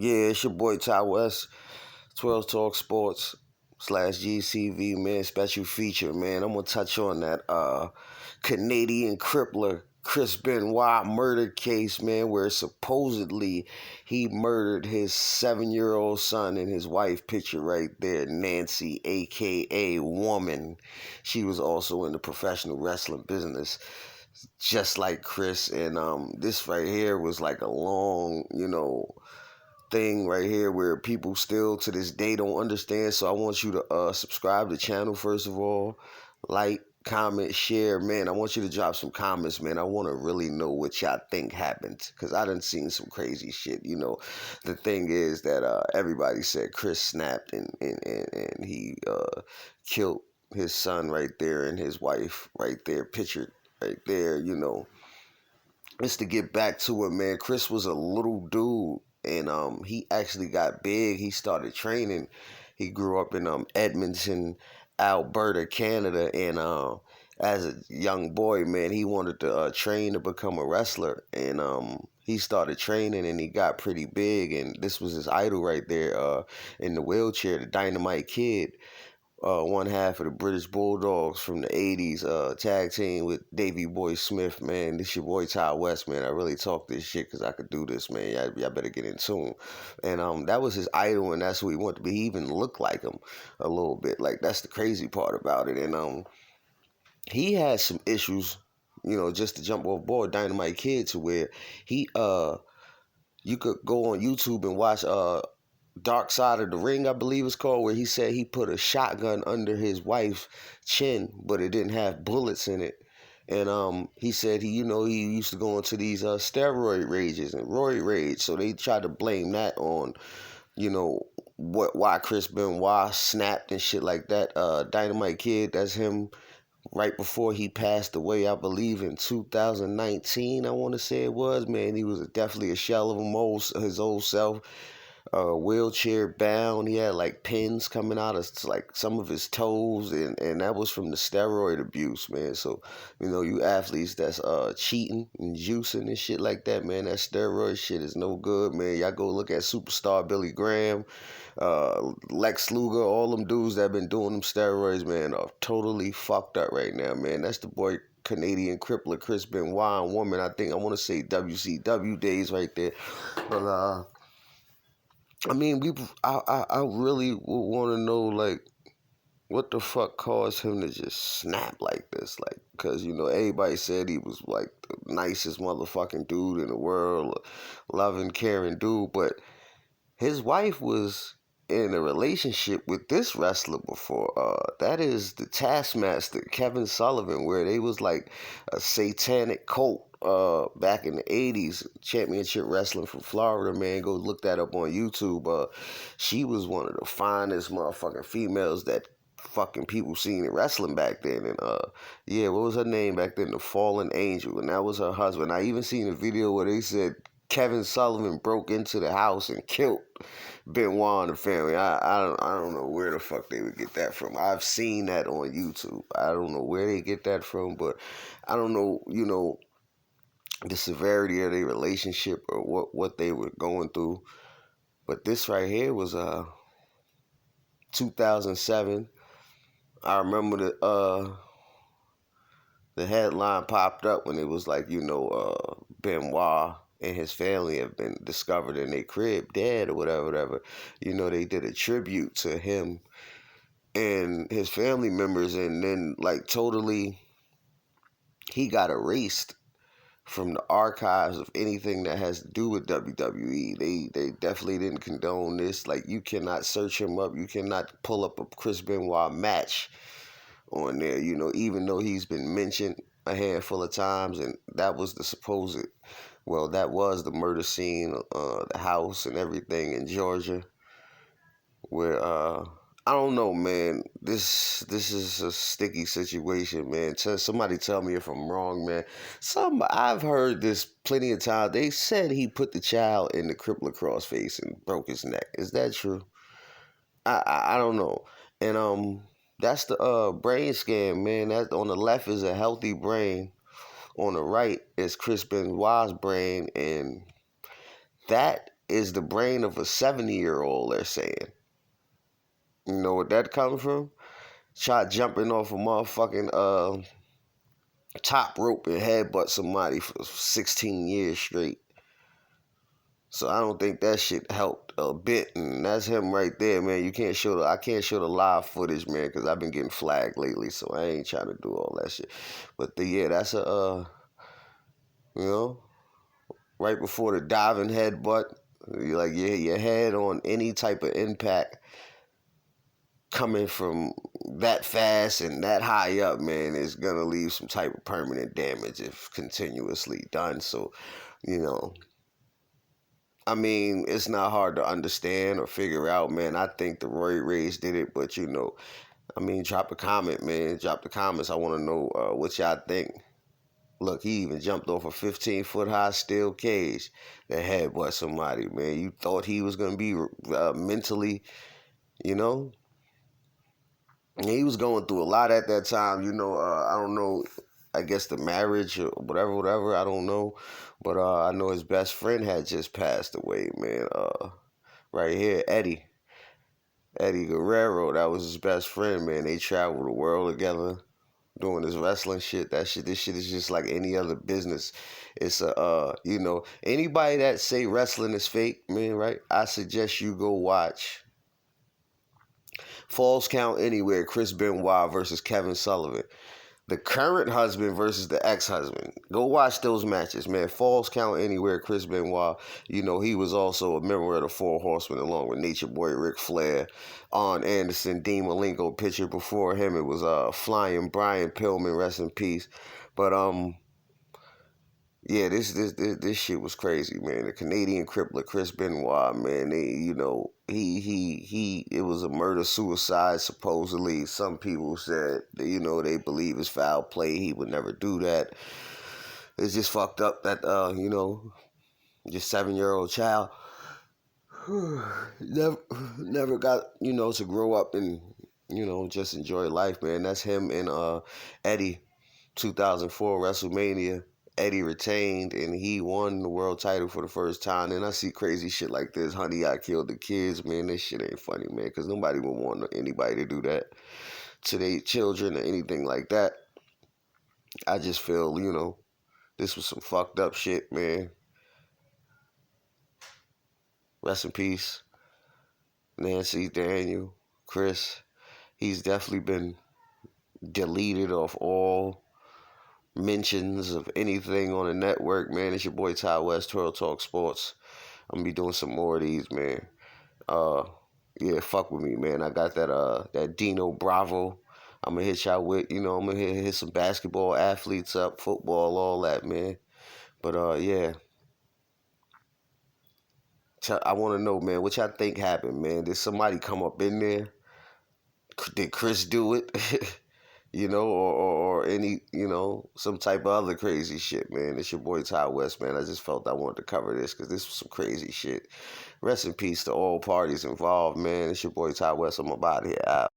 Yeah, it's your boy Ty West, 12 Talk Sports slash GCV, man, special feature, man. I'm gonna touch on that Canadian crippler Chris Benoit murder case, man, where supposedly he murdered his 7-year-old son and his wife, picture right there, Nancy, aka Woman. She was also in the professional wrestling business, just like Chris. And this right here was like a long, thing right here where people still to this day don't understand. So I want you to subscribe to the channel first of all, like, comment, share, man. I want you to drop some comments, man. I want to really know what y'all think happened, because I done seen some crazy shit. The thing is that everybody said Chris snapped and he killed his son right there and his wife right there, pictured right there. Just to get back to it, man, Chris was a little dude, and he actually got big. He started training. He grew up in Edmonton, Alberta, Canada, and as a young boy, man, he wanted to train to become a wrestler, and he started training, and he got pretty big, and this was his idol right there in the wheelchair, the Dynamite Kid. One half of the British Bulldogs from the 80s, tag team with Davey Boy Smith, man. This your boy Ty West, man. I really talk this shit because I could do this, man. Y'all better get in tune. And that was his idol, and that's who he wanted to be. He even looked like him a little bit. Like, that's the crazy part about it. And he had some issues, just to jump off board, Dynamite Kid, to where he, you could go on YouTube and watch, Dark Side of the Ring, I believe it's called, where he said he put a shotgun under his wife's chin, but it didn't have bullets in it. And he said he used to go into these steroid rages and roid rage, so they tried to blame that on, why Chris Benoit snapped and shit like that. Dynamite Kid, that's him right before he passed away, I believe in 2019, I want to say it was, man. He was definitely a shell of his old self, wheelchair bound. He had like pins coming out of like some of his toes, and that was from the steroid abuse, man. So you athletes that's cheating and juicing and shit like that, man, that steroid shit is no good, man. Y'all go look at superstar Billy Graham, Lex Luger, all them dudes that been doing them steroids, man, are totally fucked up right now, man. That's the boy Canadian crippler Chris Benoit and Woman. I want to say WCW days right there. But I mean, I really would want to know, like, what the fuck caused him to just snap like this? Like, because, everybody said he was, like, the nicest motherfucking dude in the world, loving, caring dude, but his wife was in a relationship with this wrestler before. That is the Taskmaster, Kevin Sullivan, where they was like a satanic cult back in the 80s, championship wrestling from Florida, man. Go look that up on YouTube. She was one of the finest motherfucking females that fucking people seen in wrestling back then. And yeah, what was her name back then? The Fallen Angel, and that was her husband. I even seen a video where they said Kevin Sullivan broke into the house and killed Benoit and the family. I don't know where the fuck they would get that from. I've seen that on YouTube. I don't know where they get that from, but I don't know, the severity of their relationship or what they were going through. But this right here was 2007. I remember the headline popped up when it was like, Benoit and his family have been discovered in their crib dead or whatever. They did a tribute to him and his family members, and then like totally he got erased from the archives of anything that has to do with WWE. They definitely didn't condone this. Like, you cannot search him up. You cannot pull up a Chris Benoit match on there, even though he's been mentioned a handful of times, and that was that was the murder scene, the house and everything in Georgia, where I don't know, man. This is a sticky situation, man. Somebody tell me if I'm wrong, man. I've heard this plenty of times. They said he put the child in the crippler crossface and broke his neck. Is that true? I don't know. And that's the brain scan, man. That on the left is a healthy brain. On the right is Chris Benoit's brain, and that is the brain of a 70-year-old, they're saying. You know what that comes from? Try jumping off a motherfucking top rope and headbutt somebody for 16 years straight. So I don't think that shit helped a bit, and that's him right there, man. I can't show the live footage, man, because I've been getting flagged lately, so I ain't trying to do all that shit. But yeah, that's a you know, right before the diving headbutt, like your head on any type of impact coming from that fast and that high up, man, is gonna leave some type of permanent damage if continuously done. So, you know, I mean, it's not hard to understand or figure out, man. I think the Roy Rays did it, but I mean, drop a comment, man. Drop the comments. I want to know what y'all think. Look, he even jumped off a 15-foot high steel cage that headbutt somebody, man. You thought he was gonna be mentally, you know? And he was going through a lot at that time, I don't know, I guess the marriage or whatever, I don't know. But I know his best friend had just passed away, man. Right here, Eddie Guerrero, that was his best friend, man. They traveled the world together doing this wrestling shit. This shit is just like any other business. It's anybody that say wrestling is fake, man, right? I suggest you go watch Falls Count Anywhere, Chris Benoit versus Kevin Sullivan. The current husband versus the ex-husband. Go watch those matches, man. Falls Count Anywhere, Chris Benoit. He was also a member of the Four Horsemen along with Nature Boy Ric Flair. Arn Anderson, Dean Malenko, pitcher before him. It was Flying Brian Pillman, rest in peace. But yeah, this shit was crazy, man. The Canadian crippler Chris Benoit, man. It was a murder suicide supposedly. Some people said that, they believe it's foul play. He would never do that. It's just fucked up that just 7-year-old child never got to grow up and just enjoy life, man. That's him and Eddie, 2004 WrestleMania. Eddie retained and he won the world title for the first time. And I see crazy shit like this. Honey, I killed the kids, man. This shit ain't funny, man, because nobody would want anybody to do that to their children or anything like that. I just feel, this was some fucked up shit, man. Rest in peace, Nancy, Daniel, Chris. He's definitely been deleted off all mentions of anything on the network, man. It's your boy Ty West, Twirl Talk Sports. I'm gonna be doing some more of these, man. Yeah, fuck with me, man. I got that Dino Bravo. I'm gonna hit y'all with, I'm gonna hit some basketball athletes up, football, all that, man. But yeah. I want to know, man, what y'all think happened, man? Did somebody come up in there? Did Chris do it? Or any, some type of other crazy shit, man. It's your boy Ty West, man. I just felt I wanted to cover this because this was some crazy shit. Rest in peace to all parties involved, man. It's your boy Ty West. I'm about here.